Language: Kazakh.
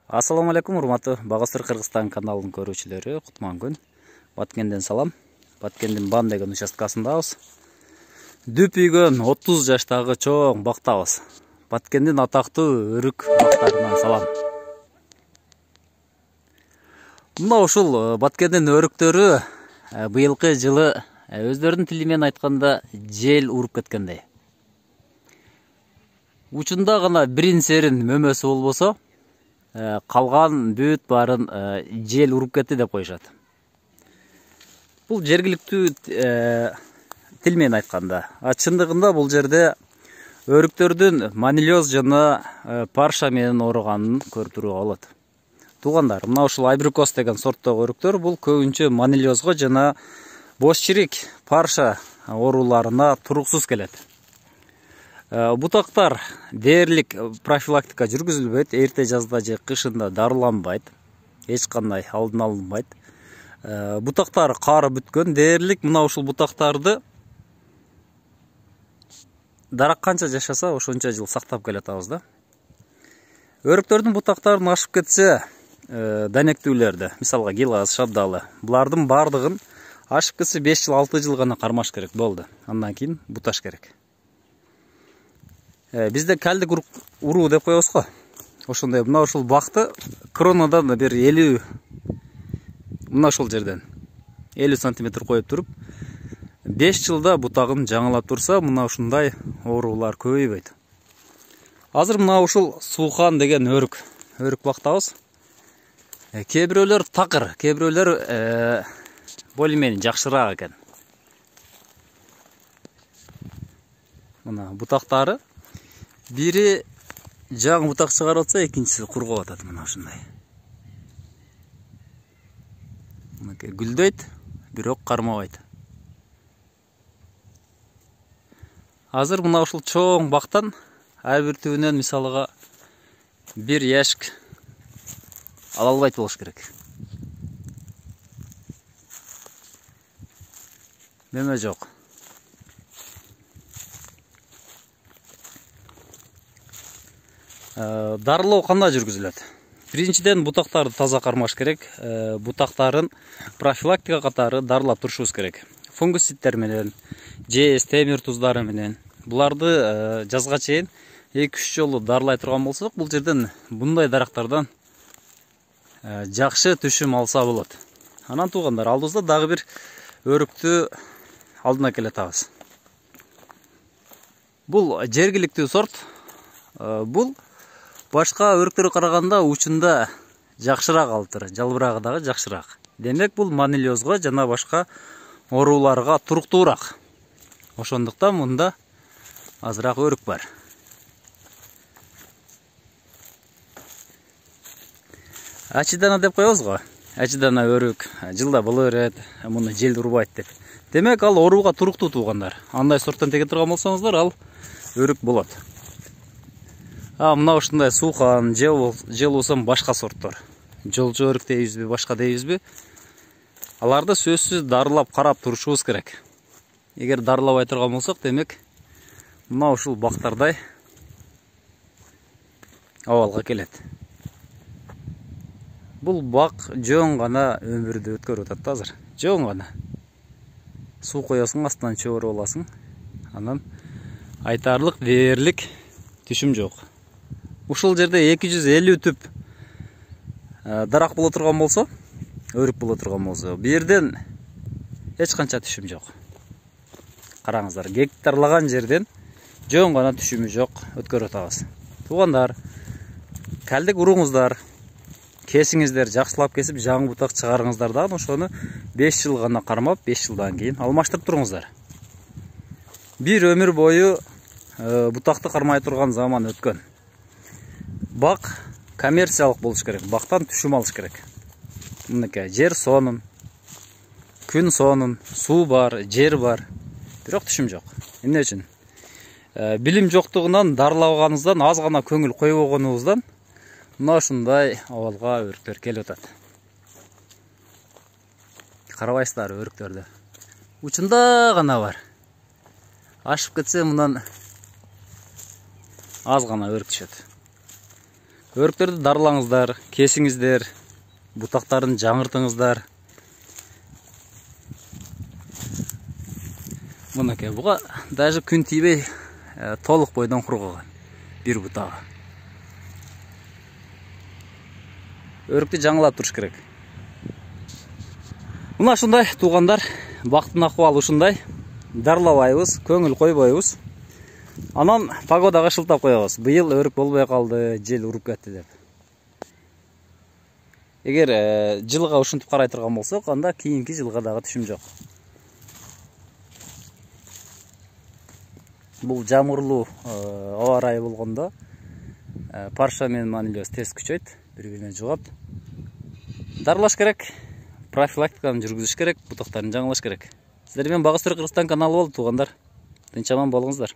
Ассаламу алейкум, урматтуу Багастыр Кыргызстан каналынын көрүүчүлөрү, кутман күн. Баткенден салам. Баткендин Бан деген участкасындабыз. Дүп үйгөн 30 жаштагы чоң бактабыз. Баткендин атактуу өрүк бактарынан салам. Мына ушул Баткендин өрүктөрү быйылкы жылы өздөрүнүн тили менен айтканда жел уруп кеткендей. Учунда гана бирин серин мөмөсү болбосо, калган бүт барын жел уруп кетти деп коюшат. Бул жергиликтүү тил менен айтканда. Чындыгында бул жерде өрүктөрдүн манилиоз жана парша менен ооруганын көрүп турууга болот. Туугандар, мына ушул айбрикос деген сорттогу өрүктөр бул көбүнчө манилиозго жана бош чирик, парша ооруларына туруксуз келет. Бутактар дээрлик профилактика жүргүзүлбөйт, эрте жазда же кышында дарыланбайт, эч кандай алдын алынбайт. Бутактар кары бүткөн, дээрлик мына ушул бутактарды дарак канча жашаса ошончо жыл сактап келатабыз да. Өрүктөрдүн бутактарын ашып кетсе, данектүүлөрдү, мисалга гилаз, шабдалы, булардын бардыгын ашып кетсе 5 жыл, 6 жыл гана кармаш керек болду. Андан кийин буташ керек. Бизде калдык уруу деп коебуз го. Ошондой мына ушул бакты кронадан бир 50, мына ушул жерден 50 сантиметр коюп туруп, 5 жылда бутагын жаңылап турса, мына ушундай оорулар көбөйбөйт. Азыр мына ушул Сухан деген өрүк бактабыз. Кээ бирөөлөр такыр, кээ бирөөлөр более-менее жакшыраак экен. Мына бутактары бири жаңы бутак чыгарып атса, экинчиси кургап атат мына ушундай. Мынакей гүлдөйт, бирок кармабайт. Азыр мына ушул чоң бактан ар бир түбүнөн мисалга бир яшик ала албайт болуш керек. Мөмө жок. Дарылоо кандай жүргүзүлөт? Биринчиден бутактарды таза кармаш керек. Бутактарын профилактика катары дарылап турушубуз керек. Фунгусидтер менен, ЖС, темир туздары менен. Буларды жазга чейин 2-3 жолу дарылай турган болсок, бул жерден мындай дарактардан жакшы түшүм алса болот. Анан туугандар, алдыбызда дагы бир өрүктү алдына келатабыз. Бул жергиликтүү сорт. Бул башка өрүктөргө караганда учунда жакшыраак алып тур, жалбырагы дагы жакшыраак. Демек бул манилиозго жана башка ооруларга туруктуураак. Ошондуктан мында азыраак өрүк бар. Ачидана деп коебуз го. Ачидана өрүк жылда боло берет, муну жел урбайт деп. Демек ал ооруга туруктуу туугандар. Андай сорттон теге турган болсоңуздар, ал өрүк болот. Мына ушундай Сухан, же болсо башка сорттор. Жолжо өрүк дейбизби, башка дейбизби? Аларды сөзсүз дарылап карап турушубуз керек. Эгер дарылабай турган болсок, демек мына ушул бактардай абалга келет. Бул бак жөн гана өмүрдү өткөрүп атат азыр. Жөн гана. Суу коесуң, астынан чөбөрүп аласың. Анан айтарлык дээрлик түшүм жок. Ушул жерде 250 түп дарак боло турган болсо, өрүк боло турган болсо, бу жерден эч канча түшүм жок. Караңыздар, гектарлаган жерден жөн гана түшүмү жок өткөрүп атабыз. Туугандар, калдык уруңуздар, кесиңиздер, жакшылап кесип, жаңы бутак чыгарыңыздар да, ошону 5 жыл гана кармап, 5 жылдан кийин алмаштырып туруңуздар. Бир өмүр бою бутакты кармай турган заман өткөн. Бак коммерциялык болуш керек, бактан түшүм алыш керек. Мынакей жер сонун, күн сонун, суу бар, жер бар, бирок түшүм жок. Эмне үчүн? Билим жоктугунан, дарылабаганыбыздан, аз гана көңүл койбогонубуздан мына ушундай абалга өрүктөр келип атат. Карабайсыздар өрүктөрдү. Учунда гана бар. Ашып кетсе, мындан аз гана өрүк түшөт. Өріктерді дарылаңыздар, кесіңіздер, бұтақтарын жаңыртыңыздар. Мұнакай, бұға даже күн тибей толық бойдан құрғаған бір бұтағы. Өрікті жаңылап тұрыш керек. Мұна шындай туғандар, бақтың ақуалы шындай. Дарлабайбыз, көңіл қойбайбыз. Анан погодаға шылтап қоябыз. Биыл өрік болбай қалды, жел ұрып кетті деп. Егер жылға ушынтып қарай тұрған болсақ, анда кейінгі жылға дағы түшім жоқ. Бұл жамырлы ауа райы болғанда парша мен манилиоз тез күчөйт, бір-біріне жұғап. Дарылаш керек, профилактиканы жүргізіш керек, бұтақтарын жаңылаш керек. Сіздермен Бағыстыр Қырғызстан каналы болды туғандар. Тынч аман болыңыздар.